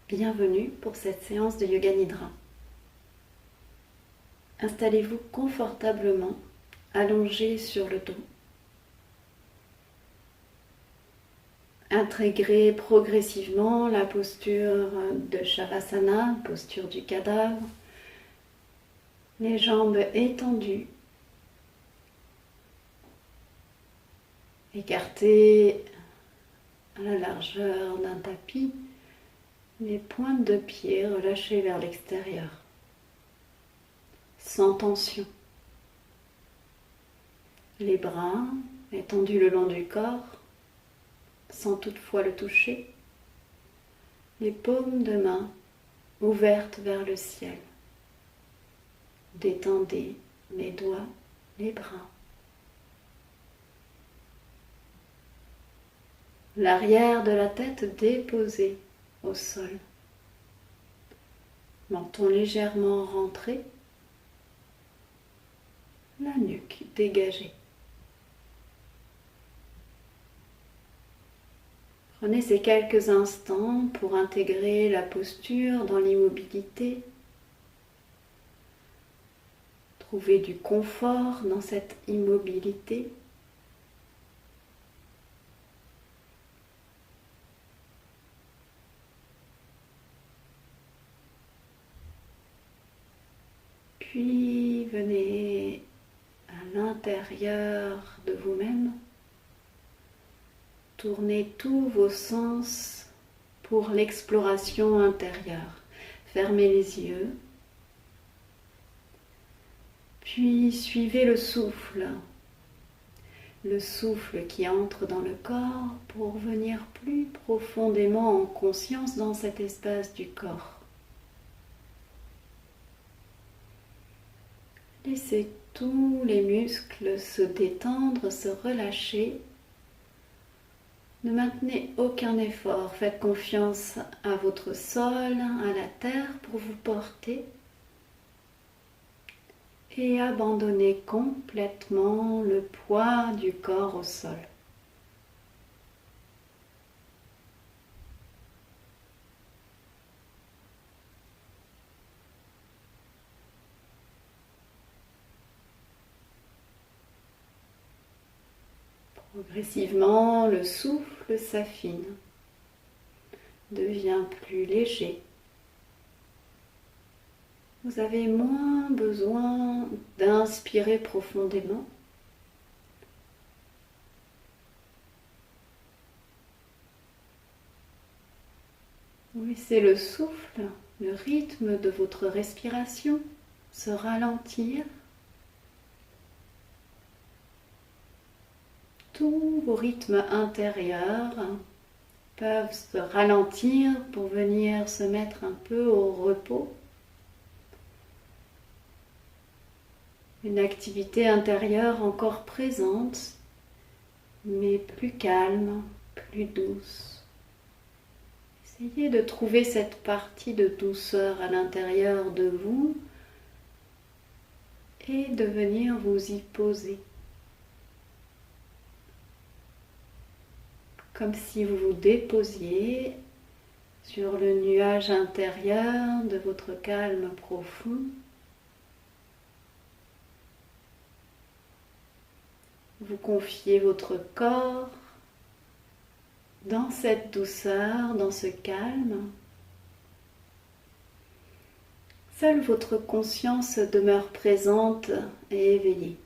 Bienvenue pour cette séance de Yoga Nidra. Installez-vous confortablement, allongé sur le dos. Intégrez progressivement la posture de Shavasana, posture du cadavre, les jambes étendues, écartez à la largeur d'un tapis, les pointes de pied relâchées vers l'extérieur, sans tension. Les bras étendus le long du corps, sans toutefois le toucher. Les paumes de main ouvertes vers le ciel. Détendez les doigts, les bras. L'arrière de la tête déposé au sol. Menton légèrement rentré. La nuque dégagée. Prenez ces quelques instants pour intégrer la posture dans l'immobilité. Trouvez du confort dans cette immobilité. Puis venez à l'intérieur de vous-même. Tournez tous vos sens pour l'exploration intérieure. Fermez les yeux. Puis suivez le souffle qui entre dans le corps pour venir plus profondément en conscience dans cet espace du corps. Laissez tous les muscles se détendre, se relâcher. Ne maintenez aucun effort, faites confiance à votre sol, à la terre pour vous porter et abandonnez complètement le poids du corps au sol. Progressivement, le souffle s'affine, devient plus léger. Vous avez moins besoin d'inspirer profondément. Laissez le souffle, le rythme de votre respiration se ralentir. Tous vos rythmes intérieurs peuvent se ralentir pour venir se mettre un peu au repos. Une activité intérieure encore présente, mais plus calme, plus douce. Essayez de trouver cette partie de douceur à l'intérieur de vous et de venir vous y poser. Comme si vous vous déposiez sur le nuage intérieur de votre calme profond. Vous confiez votre corps dans cette douceur, dans ce calme. Seule votre conscience demeure présente et éveillée.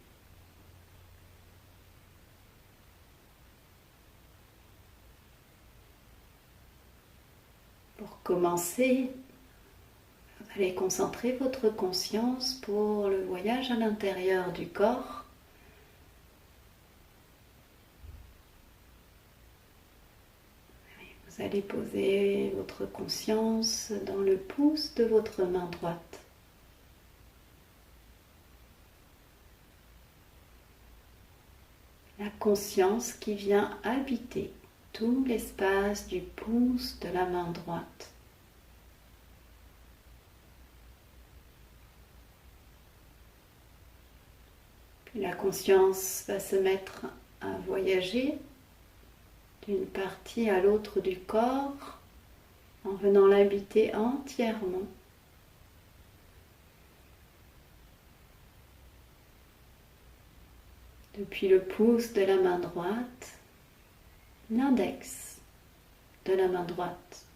Pour commencer, vous allez concentrer votre conscience pour le voyage à l'intérieur du corps. Vous allez poser votre conscience dans le pouce de votre main droite. La conscience qui vient habiter tout l'espace du pouce de la main droite. Puis la conscience va se mettre à voyager d'une partie à l'autre du corps, en venant l'habiter entièrement. Depuis le pouce de la main droite, l'index de la main droite,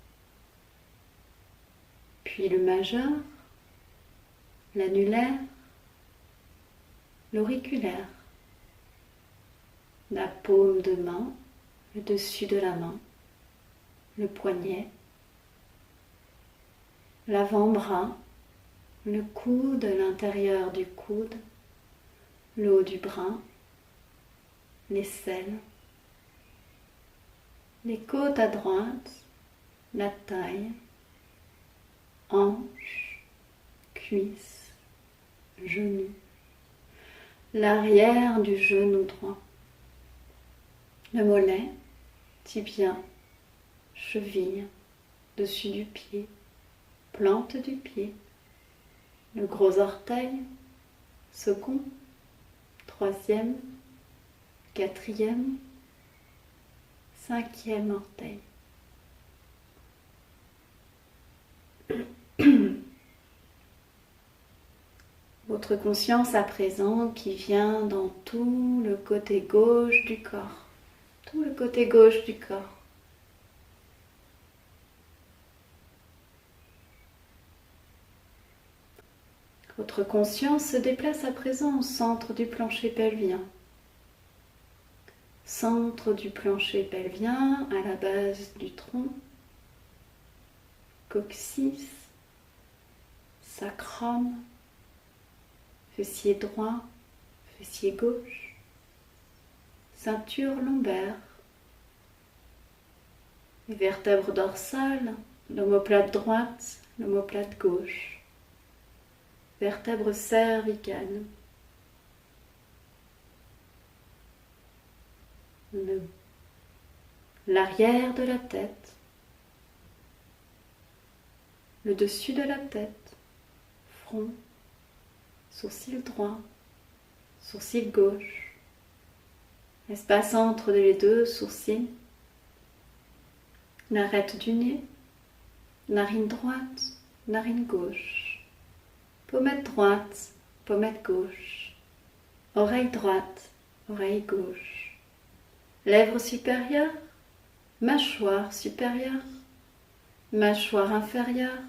puis le majeur, l'annulaire, l'auriculaire, la paume de main, le dessus de la main, le poignet, l'avant-bras, le coude, l'intérieur du coude, le haut du bras, l'aisselle, les côtes à droite, la taille, hanches, cuisses, genoux, l'arrière du genou droit, le mollet, tibia, cheville, dessus du pied, plante du pied, le gros orteil, second, troisième, quatrième, cinquième orteil. Votre conscience à présent qui vient dans tout le côté gauche du corps, tout le côté gauche du corps. Votre conscience se déplace à présent au centre du plancher pelvien. Centre du plancher pelvien à la base du tronc, coccyx, sacrum, fessier droit, fessier gauche, ceinture lombaire, les vertèbres dorsales, l'omoplate droite, l'omoplate gauche, vertèbres cervicales, l'arrière de la tête, le dessus de la tête, front, sourcil droit, sourcil gauche, l'espace entre les deux sourcils, l'arête du nez, narine droite, narine gauche, pommette droite, pommette gauche, oreille droite, oreille gauche, lèvres supérieures, mâchoire supérieure, mâchoire inférieure,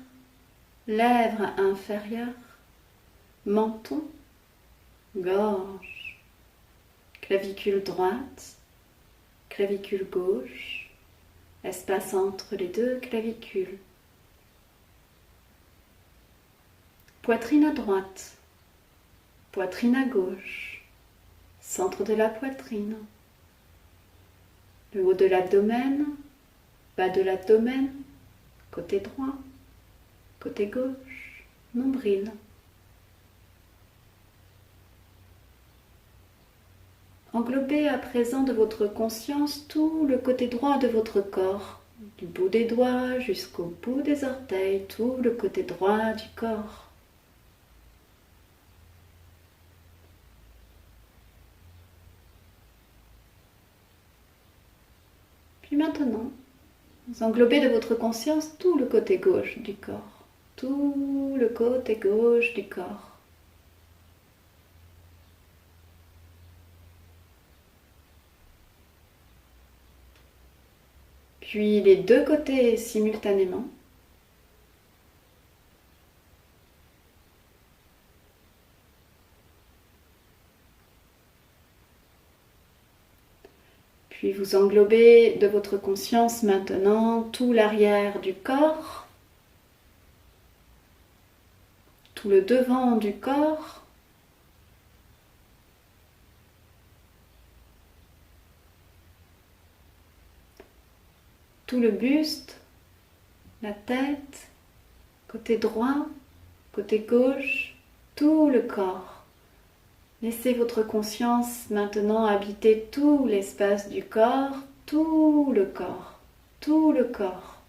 lèvres inférieures, menton, gorge, clavicule droite, clavicule gauche, espace entre les deux clavicules, poitrine à droite, poitrine à gauche, centre de la poitrine, le haut de l'abdomen, bas de l'abdomen, côté droit, côté gauche, nombril. Englobez à présent de votre conscience tout le côté droit de votre corps, du bout des doigts jusqu'au bout des orteils, tout le côté droit du corps. Puis maintenant, vous englobez de votre conscience tout le côté gauche du corps, tout le côté gauche du corps. Puis les deux côtés simultanément. Puis vous englobez de votre conscience maintenant tout l'arrière du corps, tout le devant du corps, tout le buste, la tête, côté droit, côté gauche, tout le corps. Laissez votre conscience maintenant habiter tout l'espace du corps, tout le corps, tout le corps.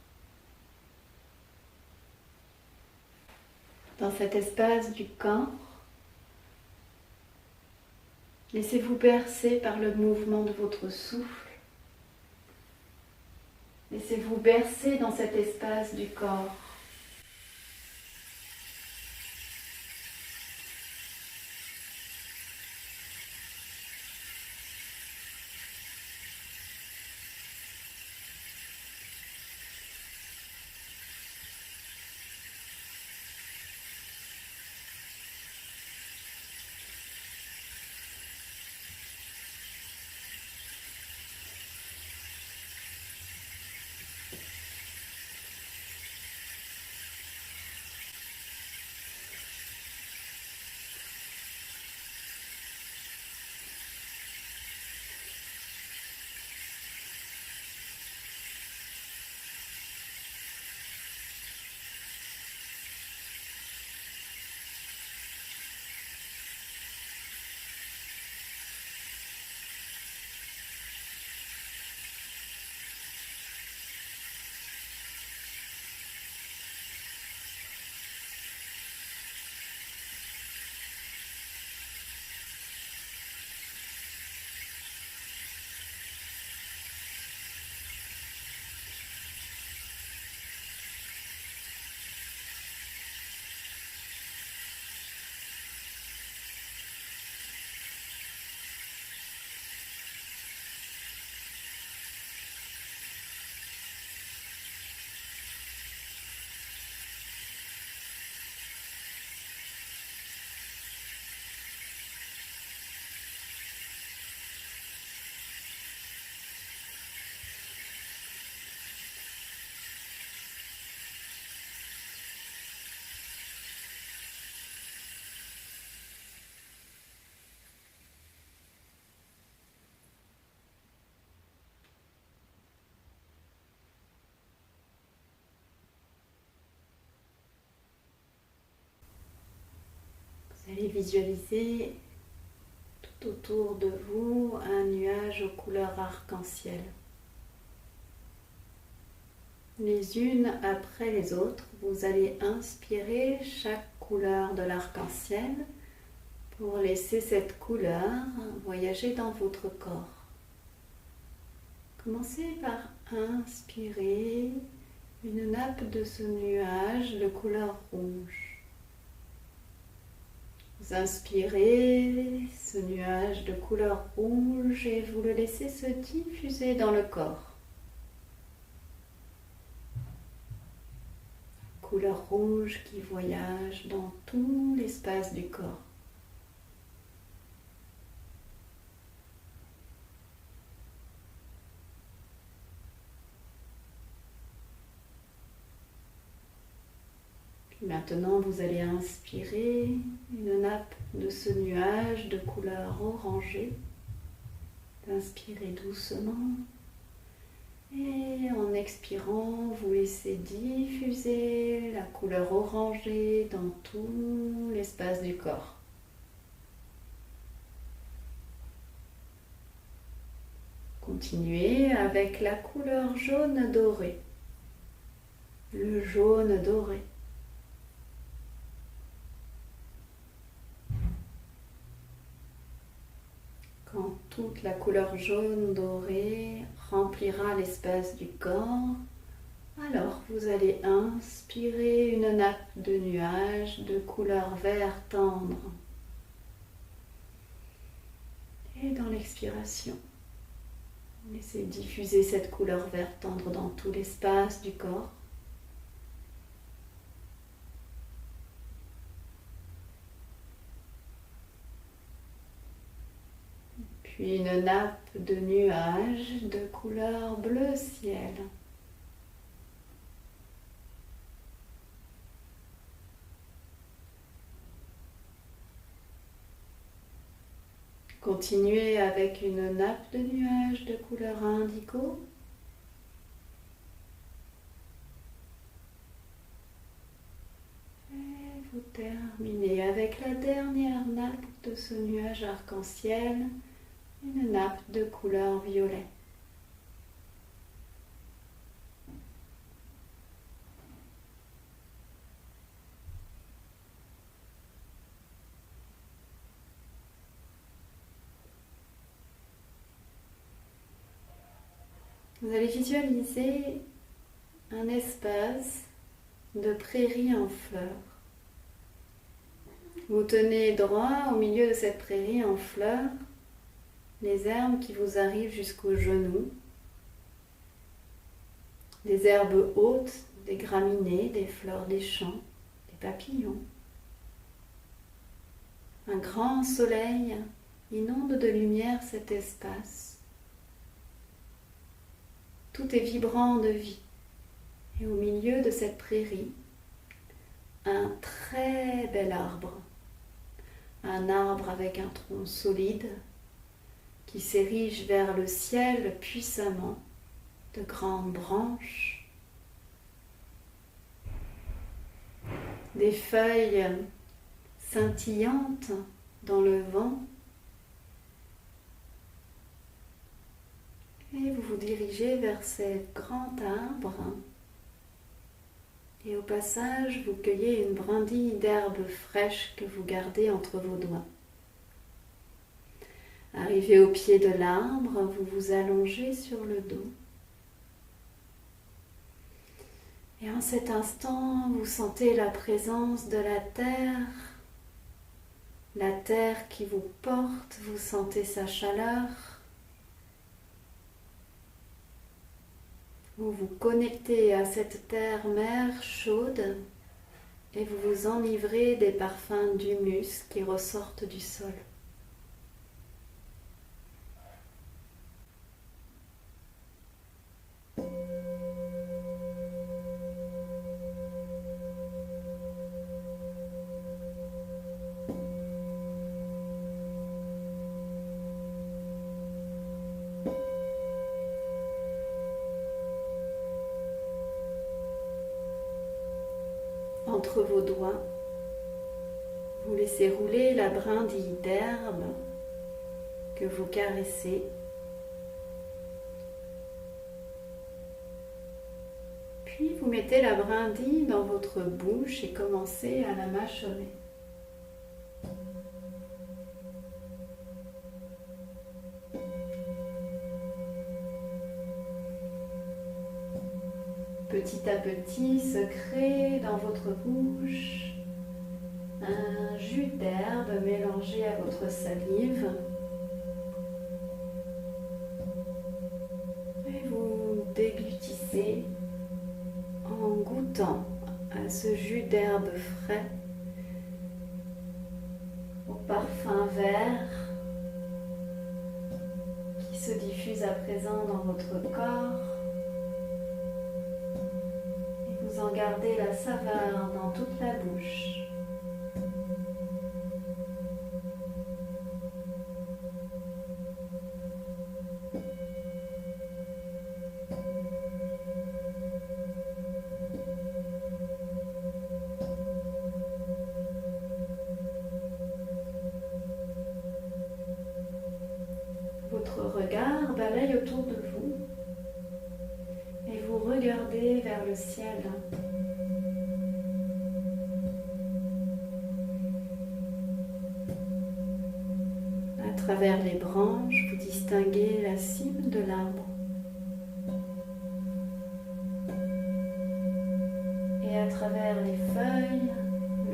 Dans cet espace du corps, laissez-vous bercer par le mouvement de votre souffle. Laissez-vous bercer dans cet espace du corps. Vous allez visualiser tout autour de vous un nuage aux couleurs arc-en-ciel. Les unes après les autres, vous allez inspirer chaque couleur de l'arc-en-ciel pour laisser cette couleur voyager dans votre corps. Commencez par inspirer une nappe de ce nuage de couleur rouge. Vous inspirez ce nuage de couleur rouge et vous le laissez se diffuser dans le corps. Couleur rouge qui voyage dans tout l'espace du corps. Maintenant, vous allez inspirer une nappe de ce nuage de couleur orangée. Inspirez doucement et en expirant, vous laissez diffuser la couleur orangée dans tout l'espace du corps. Continuez avec la couleur jaune doré. Le jaune doré. Quand toute la couleur jaune dorée remplira l'espace du corps, alors vous allez inspirer une nappe de nuages de couleur vert tendre. Et dans l'expiration, laissez diffuser cette couleur vert tendre dans tout l'espace du corps. Puis une nappe de nuages de couleur bleu ciel. Continuez avec une nappe de nuages de couleur indigo. Et vous terminez avec la dernière nappe de ce nuage arc-en-ciel. Une nappe de couleur violet. Vous allez visualiser un espace de prairie en fleurs. Vous tenez droit au milieu de cette prairie en fleurs, les herbes qui vous arrivent jusqu'aux genoux, des herbes hautes, des graminées, des fleurs des champs, des papillons. Un grand soleil inonde de lumière cet espace. Tout est vibrant de vie. Et au milieu de cette prairie, un très bel arbre. Un arbre avec un tronc solide qui s'érige vers le ciel puissamment, de grandes branches, des feuilles scintillantes dans le vent. Et vous vous dirigez vers ce grand arbre. Et au passage, vous cueillez une brindille d'herbe fraîche que vous gardez entre vos doigts. Arrivé au pied de l'arbre, vous vous allongez sur le dos. Et en cet instant, vous sentez la présence de la terre qui vous porte, vous sentez sa chaleur. Vous vous connectez à cette terre-mère chaude et vous vous enivrez des parfums d'humus qui ressortent du sol. Entre vos doigts, vous laissez rouler la brindille d'herbe que vous caressez. Puis vous mettez la brindille dans votre bouche et commencez à la mâchonner. Petit à petit se crée dans votre bouche un jus d'herbe mélangé à votre salive. Et vous déglutissez en goûtant à ce jus d'herbe frais, au parfum vert qui se diffuse à présent dans votre corps. Vous en gardez la saveur dans toute la bouche. Votre regard balaye autour de vous. Et vous regardez vers le ciel. À travers les branches, vous distinguez la cime de l'arbre. Et à travers les feuilles,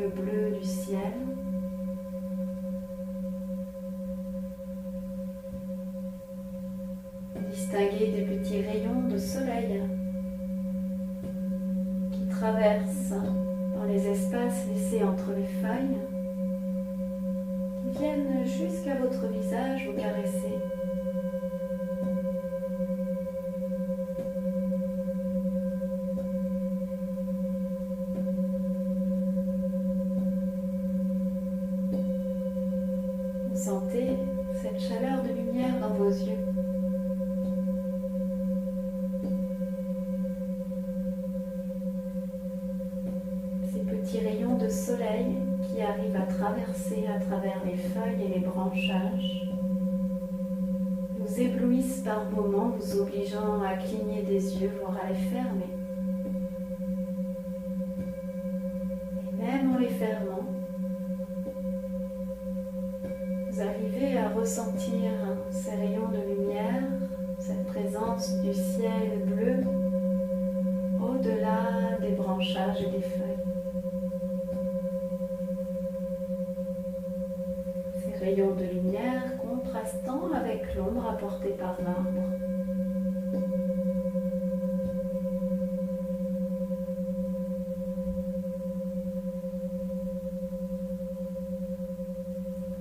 le bleu du ciel. Distinguez des petits rayons de soleil qui traversent dans les espaces laissés entre les feuilles, qui viennent jusqu'à votre visage vous caresser. Vous sentez cette chaleur de lumière dans vos yeux. Rayons de soleil qui arrivent à traverser à travers les feuilles et les branchages vous éblouissent par moments, vous obligeant à cligner des yeux, voire à les fermer. Et même en les fermant, vous arrivez à ressentir ces rayons de lumière, cette présence du ciel bleu au-delà des branchages et des feuilles. Ces rayons de lumière contrastant avec l'ombre apportée par l'arbre.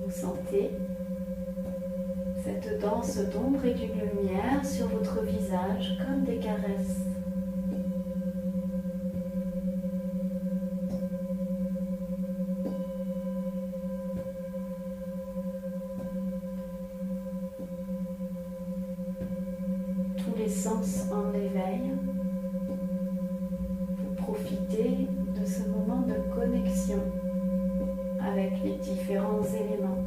Vous sentez cette danse d'ombre et de lumière sur votre visage comme des caresses. Tous les sens en éveil. Vous profitez de ce moment de connexion avec les différents éléments.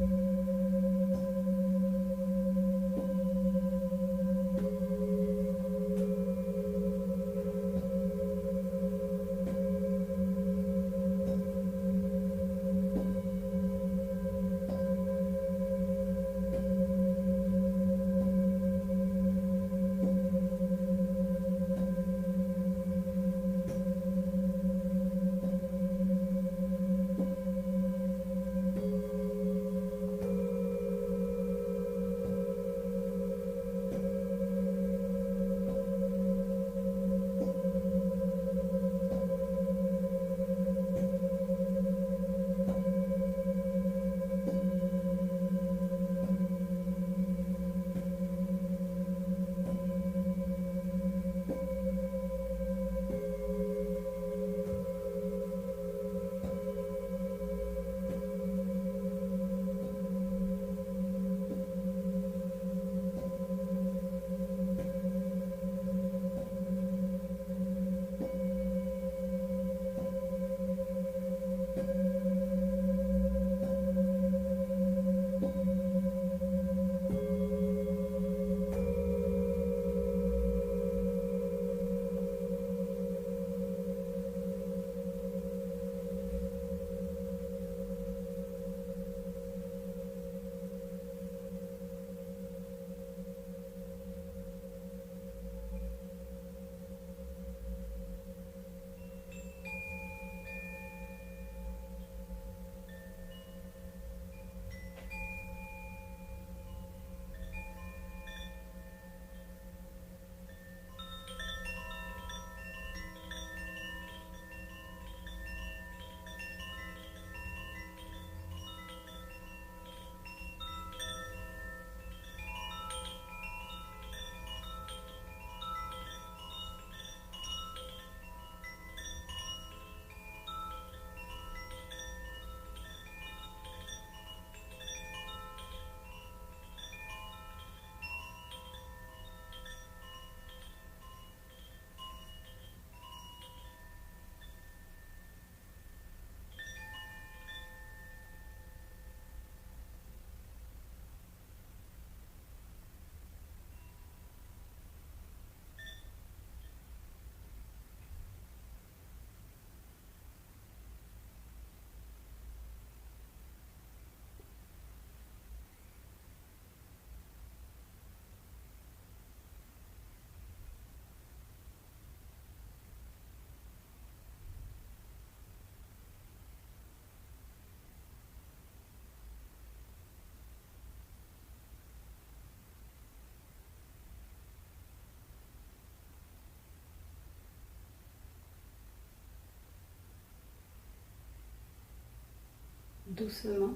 Doucement,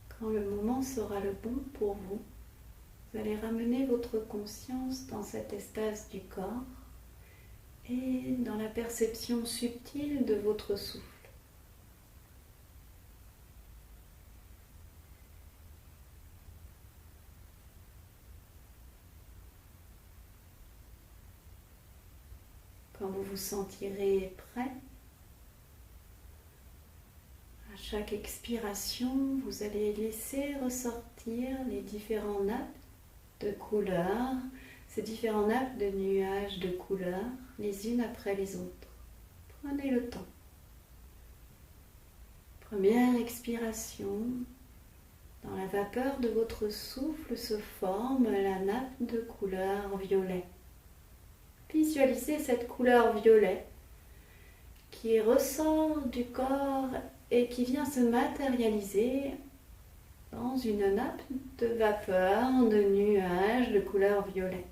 quand le moment sera le bon pour vous, vous allez ramener votre conscience dans cet espace du corps et dans la perception subtile de votre souffle. Quand vous vous sentirez prêt, à chaque expiration, vous allez laisser ressortir les différents nappes de couleurs, ces différents nappes de nuages de couleurs, les unes après les autres. Prenez le temps. Première expiration, Dans la vapeur de votre souffle se forme la nappe de couleur violet. Visualisez cette couleur violet qui ressort du corps et qui vient se matérialiser dans une nappe de vapeur, de nuages de couleur violet.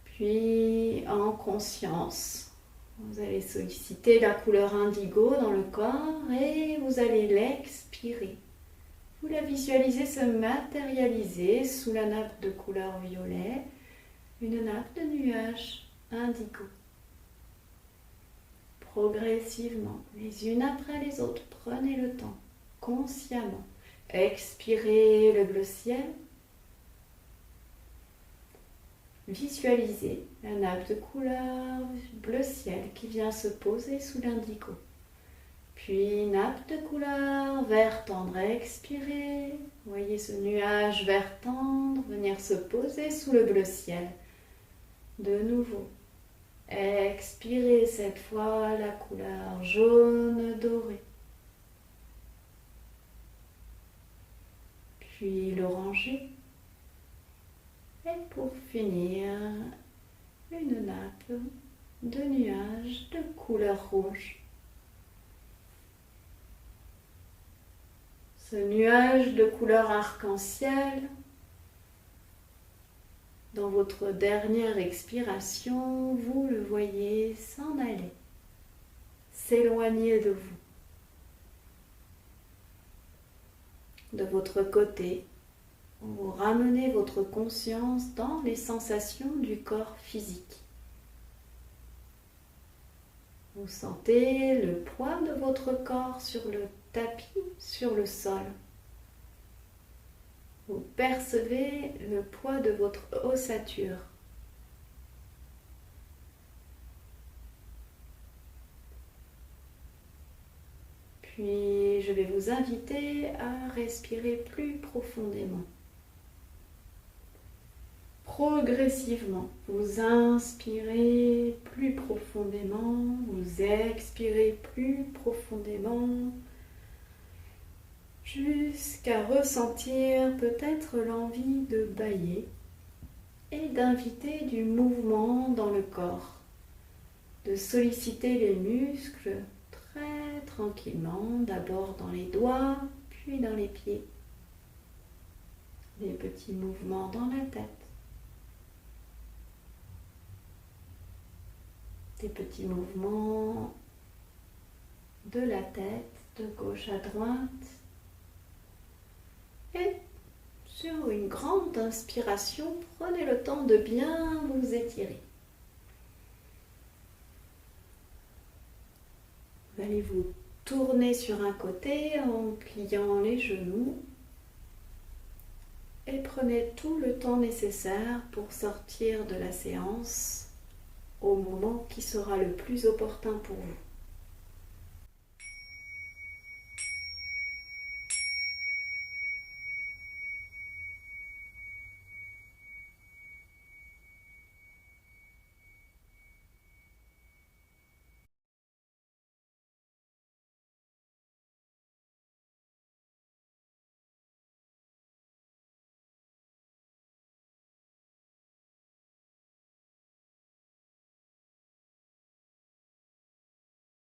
Puis, en conscience, vous allez solliciter la couleur indigo dans le corps et vous allez l'expirer. Vous la visualisez se matérialiser sous la nappe de couleur violet, une nappe de nuages indigo. Progressivement, les unes après les autres, prenez le temps, consciemment. Expirez le bleu ciel. Visualisez la nappe de couleur bleu ciel qui vient se poser sous l'indigo. Puis nappe de couleur vert tendre, expirez. Voyez ce nuage vert tendre venir se poser sous le bleu ciel. De nouveau, expirez cette fois la couleur jaune doré. Puis l'orangé. Et pour finir, une nappe de nuages de couleur rouge. Ce nuage de couleur arc-en-ciel, dans votre dernière expiration, vous le voyez s'en aller, s'éloigner de vous. De votre côté, vous ramenez votre conscience dans les sensations du corps physique. Vous sentez le poids de votre corps sur le tapis, sur le sol. Vous percevez le poids de votre ossature. Puis je vais vous inviter à respirer plus profondément. Progressivement, vous inspirez plus profondément, vous expirez plus profondément, jusqu'à ressentir peut-être l'envie de bâiller et d'inviter du mouvement dans le corps, de solliciter les muscles très tranquillement, d'abord dans les doigts, puis dans les pieds. Des petits mouvements dans la tête. Des petits mouvements de la tête, de gauche à droite. Et sur une grande inspiration, prenez le temps de bien vous étirer. Vous allez vous tourner sur un côté en pliant les genoux. Et prenez tout le temps nécessaire pour sortir de la séance au moment qui sera le plus opportun pour vous.